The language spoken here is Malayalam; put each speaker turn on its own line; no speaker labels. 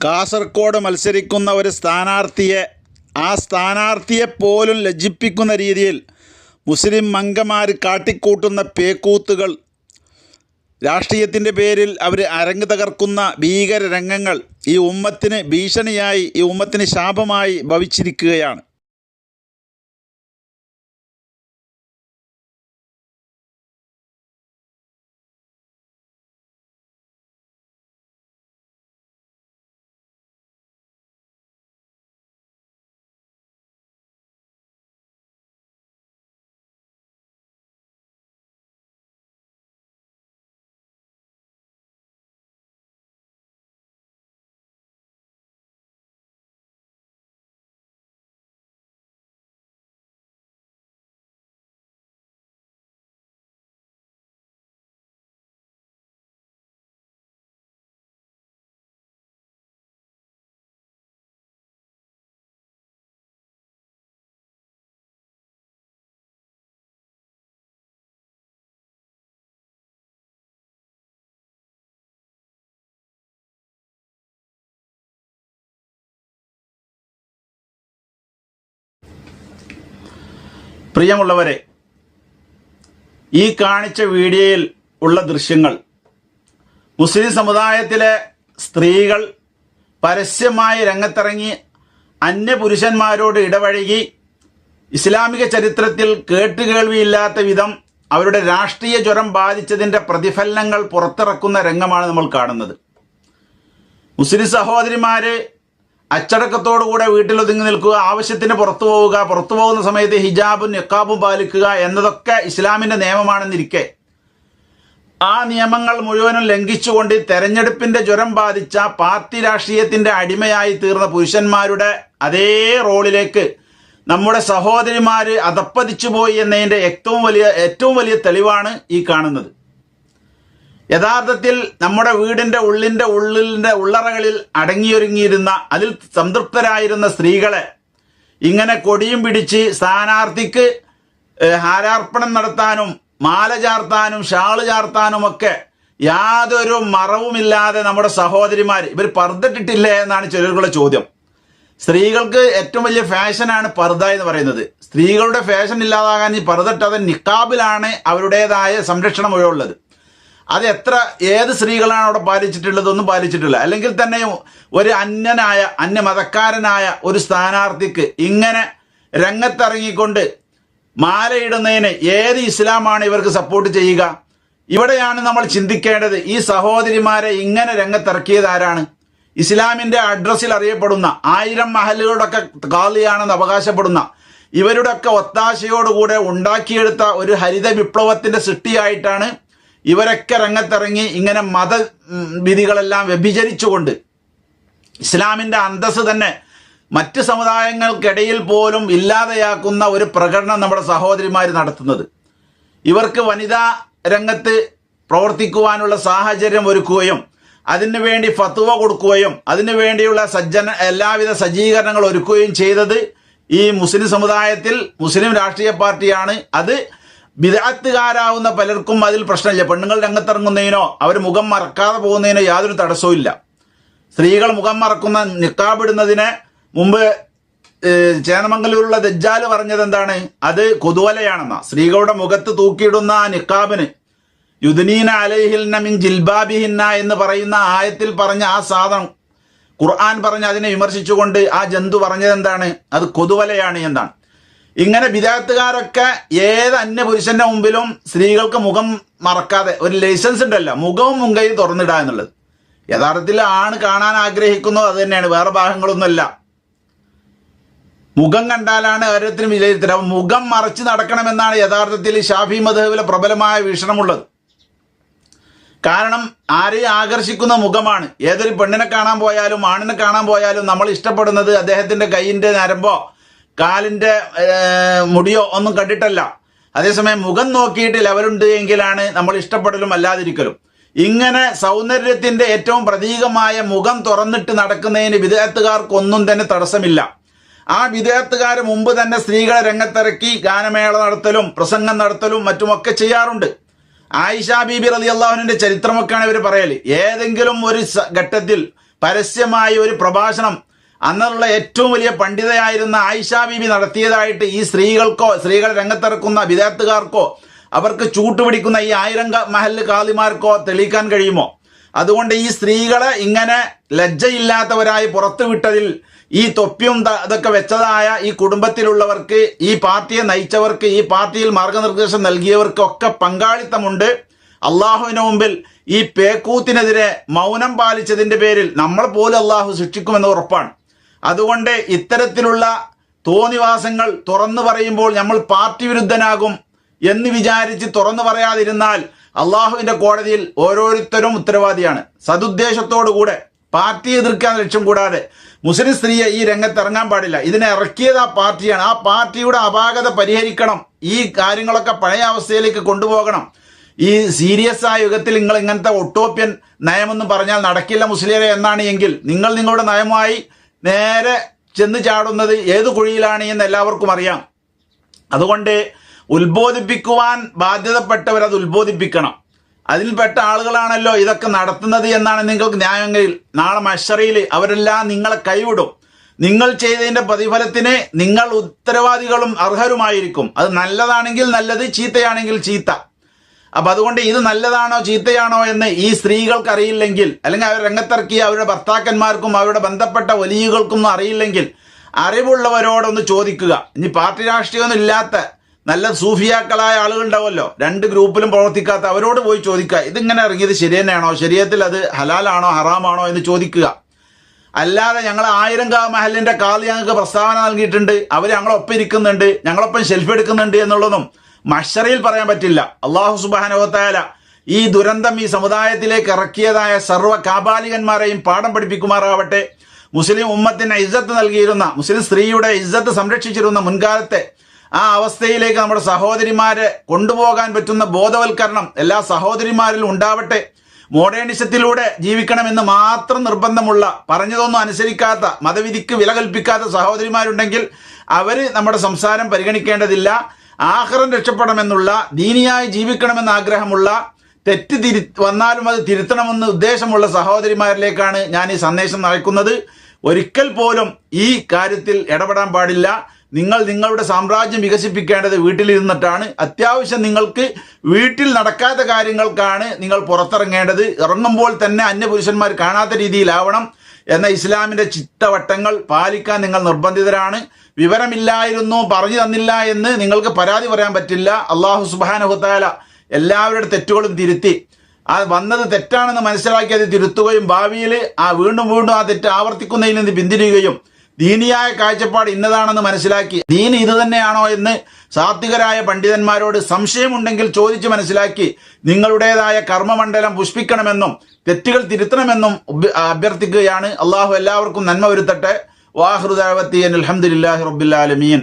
കാസർഗോഡ് മത്സരിക്കുന്ന ഒരു സ്ഥാനാർത്ഥിയെ പോലും ലജ്ജിപ്പിക്കുന്ന രീതിയിൽ മുസ്ലിം മംഗമാർ കാട്ടിക്കൂട്ടുന്ന പേക്കൂത്തുകൾ, രാഷ്ട്രീയത്തിൻ്റെ പേരിൽ അവർ അരങ്ങ് തകർക്കുന്ന ഭീകര രംഗങ്ങൾ ഈ ഉമ്മത്തിന് ഭീഷണിയായി, ഈ ഉമ്മത്തിന് ശാപമായി ഭവിച്ചിരിക്കുകയാണ്. പ്രിയമുള്ളവരെ, ഈ കാണിച്ച വീഡിയോയിൽ ഉള്ള ദൃശ്യങ്ങൾ മുസ്ലിം സമുദായത്തിലെ സ്ത്രീകൾ പരസ്യമായി രംഗത്തിറങ്ങി അന്യപുരുഷന്മാരോട് ഇടപഴകി ഇസ്ലാമിക ചരിത്രത്തിൽ കേട്ടുകേൾവിയില്ലാത്ത വിധം അവരുടെ രാഷ്ട്രീയ ജ്വരം ബാധിച്ചതിൻ്റെ പ്രതിഫലനങ്ങൾ പുറത്തിറക്കുന്ന രംഗമാണ് നമ്മൾ കാണുന്നത്. മുസ്ലിം സഹോദരിമാർ അച്ചടക്കത്തോടുകൂടെ വീട്ടിലൊതുങ്ങി നിൽക്കുക, ആവശ്യത്തിന് പുറത്തു പോകുന്ന സമയത്ത് ഹിജാബും നിക്കാബും പാലിക്കുക എന്നതൊക്കെ ഇസ്ലാമിൻ്റെ നിയമമാണെന്നിരിക്കെ ആ നിയമങ്ങൾ മുഴുവനും ലംഘിച്ചുകൊണ്ട് തെരഞ്ഞെടുപ്പിൻ്റെ ജ്വരം ബാധിച്ച പാർട്ടി രാഷ്ട്രീയത്തിൻ്റെ അടിമയായി തീർന്ന പുരുഷന്മാരുടെ അതേ റോളിലേക്ക് നമ്മുടെ സഹോദരിമാർ അധപ്പതിച്ചു പോയി എന്നതിൻ്റെ ഏറ്റവും വലിയ തെളിവാണ് ഈ കാണുന്നത്. യഥാർത്ഥത്തിൽ നമ്മുടെ വീടിൻ്റെ ഉള്ളറകളിൽ അടങ്ങിയൊരുങ്ങിയിരുന്ന, അതിൽ സംതൃപ്തരായിരുന്ന സ്ത്രീകളെ ഇങ്ങനെ കൊടിയും പിടിച്ച് സ്ഥാനാർത്ഥിക്ക് ഹാരാർപ്പണം നടത്താനും മാല ചാർത്താനും ഷാള് ചാർത്താനുമൊക്കെ യാതൊരു മറവുമില്ലാതെ നമ്മുടെ സഹോദരിമാർ ഇവർ പർദ്ദയിട്ടില്ലേ എന്നാണ് ചിലർക്കുള്ള ചോദ്യം. സ്ത്രീകൾക്ക് ഏറ്റവും വലിയ ഫാഷനാണ് പർദ്ദ എന്ന് പറയുന്നത്. സ്ത്രീകളുടെ ഫാഷൻ ഇല്ലാതാകാൻ ഈ പർദ്ദയിട്ടത് നിക്കാബിലാണ് അവരുടേതായ സംരക്ഷണം മുഴുവനുള്ളത്. അത് ഏത് സ്ത്രീകളാണ് അവിടെ പാലിച്ചിട്ടുള്ളത്? ഒന്നും പാലിച്ചിട്ടില്ല. അല്ലെങ്കിൽ തന്നെ ഒരു അന്യമതക്കാരനായ ഒരു സ്ഥാനാർത്ഥിക്ക് ഇങ്ങനെ രംഗത്തിറങ്ങിക്കൊണ്ട് മാലയിടുന്നതിന് ഏത് ഇസ്ലാമാണ് ഇവർക്ക് സപ്പോർട്ട് ചെയ്യുക? ഇവിടെയാണ് നമ്മൾ ചിന്തിക്കേണ്ടത്. ഈ സഹോദരിമാരെ ഇങ്ങനെ രംഗത്തിറക്കിയത് ആരാണ്? ഇസ്ലാമിൻ്റെ അഡ്രസ്സിൽ അറിയപ്പെടുന്ന 1000 മഹലുകളുടെയൊക്കെ ഖാളിയാണെന്ന് അവകാശപ്പെടുന്ന ഇവരുടെയൊക്കെ ഒത്താശയോടുകൂടെ ഉണ്ടാക്കിയെടുത്ത ഒരു ഹരിത വിപ്ലവത്തിൻ്റെ സൃഷ്ടിയായിട്ടാണ് ഇവരൊക്കെ രംഗത്തിറങ്ങി ഇങ്ങനെ മതവിധികളെല്ലാം വ്യഭിചരിച്ചുകൊണ്ട് ഇസ്ലാമിൻ്റെ അന്തസ്സ് തന്നെ മറ്റ് സമുദായങ്ങൾക്കിടയിൽ പോലും ഇല്ലാതെയാക്കുന്ന ഒരു പ്രകടനം നമ്മുടെ സഹോദരിമാർ നടത്തുന്നത്. ഇവർക്ക് വനിതാ രംഗത്ത് പ്രവർത്തിക്കുവാനുള്ള സാഹചര്യം ഒരുക്കുകയും അതിനു വേണ്ടി ഫത്വ കൊടുക്കുകയും അതിനു വേണ്ടിയുള്ള എല്ലാവിധ സജ്ജീകരണങ്ങൾ ഒരുക്കുകയും ചെയ്തത് ഈ മുസ്ലിം സമുദായത്തിൽ മുസ്ലിം രാഷ്ട്രീയ പാർട്ടിയാണ്. അത് ബിദ്അത്തുകാരാവുന്ന പലർക്കും അതിൽ പ്രശ്നമില്ല. പെണ്ണുങ്ങൾ രംഗത്തിറങ്ങുന്നതിനോ അവർ മുഖം മറക്കാതെ പോകുന്നതിനോ യാതൊരു തടസ്സവും ഇല്ല. സ്ത്രീകൾ മുഖം മറക്കുന്ന നിക്കാബിടുന്നതിന് മുമ്പ് ചേന്നമംഗലൂരുള്ള ദജ്ജാൽ പറഞ്ഞത് എന്താണ്? അത് കൊതുവലയാണെന്ന. സ്ത്രീകളുടെ മുഖത്ത് തൂക്കിയിടുന്ന ആ നിക്കാബിന് യുദ്നീന അലൈഹിന്ന മിൻ ജിൽബാബിഹിന്ന എന്ന് പറയുന്ന ആയത്തിൽ പറഞ്ഞ ആ സാധനം ഖുർആൻ പറഞ്ഞ് അതിനെ വിമർശിച്ചുകൊണ്ട് ആ ജന്തു പറഞ്ഞത് എന്താണ്? അത് കൊതുവലയാണ് എന്നാണ്. ഇങ്ങനെ ബിദഅത്തുകാരൊക്കെ ഏത് അന്യപുരുഷന്റെ മുമ്പിലും സ്ത്രീകൾക്ക് മുഖം മറക്കാതെ ഒരു ലൈസൻസ് ഉണ്ടല്ലോ, മുഖവും മുൻകൈയും തുറന്നിടുക എന്നുള്ളത്. യഥാർത്ഥത്തിൽ ആണ് കാണാൻ ആഗ്രഹിക്കുന്നത് അത് തന്നെയാണ്, വേറെ ഭാഗങ്ങളൊന്നുമല്ല. മുഖം കണ്ടാലാണ് ഓരോരുത്തരും വിലയിരുത്തുന്നത്. അപ്പം മുഖം മറച്ച് നടക്കണമെന്നാണ് യഥാർത്ഥത്തിൽ ഷാഫി മദ്ഹബിലെ പ്രബലമായ വീക്ഷണമുള്ളത്. കാരണം ആരെയും ആകർഷിക്കുന്ന മുഖമാണ്. ഏതൊരു പെണ്ണിനെ കാണാൻ പോയാലും ആണിനെ കാണാൻ പോയാലും നമ്മൾ ഇഷ്ടപ്പെടുന്നത് അദ്ദേഹത്തിൻ്റെ കൈയിൻ്റെ നരമ്പോ കാലിൻ്റെ മുടിയോ ഒന്നും കണ്ടിട്ടല്ല. അതേസമയം മുഖം നോക്കിയിട്ട് ലെവലുണ്ട് എങ്കിലാണ് നമ്മൾ ഇഷ്ടപ്പെടലും അല്ലാതിരിക്കലും. ഇങ്ങനെ സൗന്ദര്യത്തിൻ്റെ ഏറ്റവും പ്രതീകമായ മുഖം തുറന്നിട്ട് നടക്കുന്നതിന് ബിദ്അത്തുകാർക്കൊന്നും തന്നെ തടസ്സമില്ല. ആ ബിദ്അത്തുകാർ മുമ്പ് തന്നെ സ്ത്രീകളെ രംഗത്തിറക്കി ഗാനമേള നടത്തലും പ്രസംഗം നടത്തലും മറ്റുമൊക്കെ ചെയ്യാറുണ്ട്. ആയിഷ ബീബി റളിയല്ലാഹു അൻഹയുടെ ചരിത്രമൊക്കെയാണ് ഇവർ പറയല്. ഏതെങ്കിലും ഒരു ഘട്ടത്തിൽ പരസ്യമായ ഒരു പ്രഭാഷണം അന്നുള്ള ഏറ്റവും വലിയ പണ്ഡിതയായിരുന്ന ആയിഷ ബീബി നടത്തിയതായിട്ട് ഈ സ്ത്രീകൾക്കോ, സ്ത്രീകളെ രംഗത്തിറക്കുന്ന വിദഗ്ധക്കാർക്കോ, അവർക്ക് ചൂട്ടുപിടിക്കുന്ന ഈ 1000 മഹല്ല് കാളിമാർക്കോ തെളിയിക്കാൻ കഴിയുമോ? അതുകൊണ്ട് ഈ സ്ത്രീകളെ ഇങ്ങനെ ലജ്ജയില്ലാത്തവരായി പുറത്തുവിട്ടതിൽ ഈ തൊപ്പിയും ഇതൊക്കെ വെച്ചതായ ഈ കുടുംബത്തിലുള്ളവർക്ക്, ഈ പാർട്ടിയെ നയിച്ചവർക്ക്, ഈ പാർട്ടിയിൽ മാർഗനിർദ്ദേശം നൽകിയവർക്കൊക്കെ പങ്കാളിത്തമുണ്ട്. അള്ളാഹുവിന് മുമ്പിൽ ഈ പേക്കൂത്തിനെതിരെ മൗനം പാലിച്ചതിന്റെ പേരിൽ നമ്മൾ പോലും അള്ളാഹു ശിക്ഷിക്കുമെന്ന് ഉറപ്പാണ്. അതുകൊണ്ട് ഇത്തരത്തിലുള്ള തോന്നിവാസങ്ങൾ തുറന്നു പറയുമ്പോൾ നമ്മൾ പാർട്ടി വിരുദ്ധനാകും എന്ന് വിചാരിച്ച് തുറന്നു പറയാതിരുന്നാൽ അള്ളാഹുവിന്റെ കോടതിയിൽ ഓരോരുത്തരും ഉത്തരവാദിയാണ്. സതുദ്ദേശത്തോടുകൂടെ പാർട്ടി എതിർക്കാൻ ലക്ഷ്യം കൂടാതെ മുസ്ലിം സ്ത്രീയെ ഈ രംഗത്ത് ഇറങ്ങാൻ പാടില്ല. ഇതിനെ ഇറക്കിയത് ആ പാർട്ടിയാണ്. ആ പാർട്ടിയുടെ അപാകത പരിഹരിക്കണം. ഈ കാര്യങ്ങളൊക്കെ പഴയ അവസ്ഥയിലേക്ക് കൊണ്ടുപോകണം. ഈ സീരിയസ് ആയ യുഗത്തിൽ നിങ്ങൾ ഇങ്ങനത്തെ ഒട്ടോപ്യൻ നയമെന്ന് പറഞ്ഞാൽ നടക്കില്ല മുസ്ലിമരെ എന്നാണ് എങ്കിൽ നിങ്ങൾ നിങ്ങളുടെ നയമായി നേരെ ചെന്ന് ചാടുന്നത് ഏത് കുഴിയിലാണ് എന്ന് എല്ലാവർക്കും അറിയാം. അതുകൊണ്ട് ഉത്ബോധിപ്പിക്കുവാൻ ബാധ്യതപ്പെട്ടവർ അത് ഉത്ബോധിപ്പിക്കണം. അതിൽപ്പെട്ട ആളുകളാണല്ലോ ഇതൊക്കെ നടത്തുന്നത് എന്നാണ് നിങ്ങൾക്ക് ന്യായമെങ്കിൽ നാളെ മഹ്ശറിൽ അവരെല്ലാം നിങ്ങളെ കൈവിടും. നിങ്ങൾ ചെയ്തതിന്റെ പ്രതിഫലത്തിന് നിങ്ങൾ ഉത്തരവാദികളും അർഹരുമായിരിക്കും. അത് നല്ലതാണെങ്കിൽ നല്ലത്, ചീത്തയാണെങ്കിൽ ചീത്ത. അപ്പൊ അതുകൊണ്ട് ഇത് നല്ലതാണോ ചീത്തയാണോ എന്ന് ഈ സ്ത്രീകൾക്ക് അറിയില്ലെങ്കിൽ, അല്ലെങ്കിൽ അവർ രംഗത്തിറക്കിയ അവരുടെ ഭർത്താക്കന്മാർക്കും അവരുടെ ബന്ധപ്പെട്ട വലിയകൾക്കൊന്നും അറിയില്ലെങ്കിൽ അറിവുള്ളവരോടൊന്ന് ചോദിക്കുക. ഇനി പാർട്ടി രാഷ്ട്രീയമൊന്നും ഇല്ലാത്ത നല്ല സൂഫിയാക്കളായ ആളുകളുണ്ടാവുമല്ലോ, 2 ഗ്രൂപ്പിലും പ്രവർത്തിക്കാത്ത, അവരോട് പോയി ചോദിക്കുക, ഇതിങ്ങനെ ഇറങ്ങിയത് ശരി തന്നെയാണോ, ശരീഅത്തിൽ അത് ഹലാലാണോ ഹറാമാണോ എന്ന് ചോദിക്കുക. അല്ലാതെ ഞങ്ങൾ 1000 മഹലിന്റെ കാളി ഞങ്ങൾക്ക് പ്രസ്താവന നൽകിയിട്ടുണ്ട്, അവർ ഞങ്ങളൊപ്പം ഇരിക്കുന്നുണ്ട്, ഞങ്ങളൊപ്പം സെൽഫി എടുക്കുന്നുണ്ട് എന്നുള്ളതും മഹ്ശറിൽ പറയാൻ പറ്റില്ല. അല്ലാഹു സുബ്ഹാനഹു വ തആല ഈ ദുരന്തം ഈ സമുദായത്തിലേക്ക് ഇറക്കിയതായ സർവ്വ കാബാലികന്മാരെയും പാഠം പഠിപ്പിക്കുമാറാവട്ടെ. മുസ്ലിം ഉമ്മത്തിന് ഇസ്സത്ത് നൽകിയിരുന്ന, മുസ്ലിം സ്ത്രീയുടെ ഇസ്സത്ത് സംരക്ഷിച്ചിരുന്ന മുൻകാലത്തെ ആ അവസ്ഥയിലേക്ക് നമ്മുടെ സഹോദരിമാരെ കൊണ്ടുപോകാൻ പറ്റുന്ന ബോധവൽക്കരണം എല്ലാ സഹോദരിമാരിലും ഉണ്ടാവട്ടെ. മോഡേണിസത്തിലൂടെ ജീവിക്കണമെന്ന് മാത്രം നിർബന്ധമുള്ള, പറഞ്ഞതൊന്നും അനുസരിക്കാത്ത, മതവിധിക്ക് വില കൽപ്പിക്കാത്ത സഹോദരിമാരുണ്ടെങ്കിൽ അവർ നമ്മുടെ സംസാരം പരിഗണിക്കേണ്ടതില്ല. ആഖിറം രക്ഷപ്പെടണമെന്നുള്ള, ദീനിയായി ജീവിക്കണമെന്ന് ആഗ്രഹമുള്ള, തെറ്റ് വന്നാലും അത് തിരുത്തണമെന്ന് ഉദ്ദേശമുള്ള സഹോദരിമാരിലേക്കാണ് ഞാൻ ഈ സന്ദേശം നൽകുന്നത്. ഒരിക്കൽ പോലും ഈ കാര്യത്തിൽ ഇടപെടാൻ പാടില്ല. നിങ്ങൾ നിങ്ങളുടെ സാമ്രാജ്യം വികസിപ്പിക്കേണ്ടത് വീട്ടിലിരുന്നിട്ടാണ്. അത്യാവശ്യം നിങ്ങൾക്ക് വീട്ടിൽ നടക്കാത്ത കാര്യങ്ങൾക്കാണ് നിങ്ങൾ പുറത്തിറങ്ങേണ്ടത്. ഇറങ്ങുമ്പോൾ തന്നെ അന്യപുരുഷന്മാർ കാണാത്ത രീതിയിലാവണം എന്ന ഇസ്ലാമിന്റെ ചിട്ടവട്ടങ്ങൾ പാലിക്കാൻ നിങ്ങൾ നിർബന്ധിതരാണ്. വിവരമില്ലായിരുന്നു, പറഞ്ഞു തന്നില്ല എന്ന് നിങ്ങൾക്ക് പരാതി പറയാൻ പറ്റില്ല. അല്ലാഹു സുബ്ഹാനഹു വ തആല എല്ലാവരുടെ തെറ്റുകളും തിരുത്തി, ആ വന്നത് തെറ്റാണെന്ന് മനസ്സിലാക്കി അത് തിരുത്തുകയും ഭാവിയിൽ വീണ്ടും ആ തെറ്റ് ആവർത്തിക്കുന്നതിൽ നിന്ന് പിന്തിരിയുകയും ദീനിയായ കാഴ്ചപ്പാട് ഇന്നതാണെന്ന് മനസ്സിലാക്കി ദീൻ ഇത് തന്നെയാണോ എന്ന് സാത്വികരായ പണ്ഡിതന്മാരോട് സംശയമുണ്ടെങ്കിൽ ചോദിച്ച് മനസ്സിലാക്കി നിങ്ങളുടേതായ കർമ്മമണ്ഡലം പുഷ്പിക്കണമെന്നും തെറ്റുകൾ തിരുത്തണമെന്നും അഭ്യർത്ഥിക്കുകയാണ്. അള്ളാഹു എല്ലാവർക്കും നന്മ വരുത്തട്ടെ. വാഹിറു ദഅവതി അൽഹംദുലില്ലാഹി റബ്ബിൽ ആലമീൻ.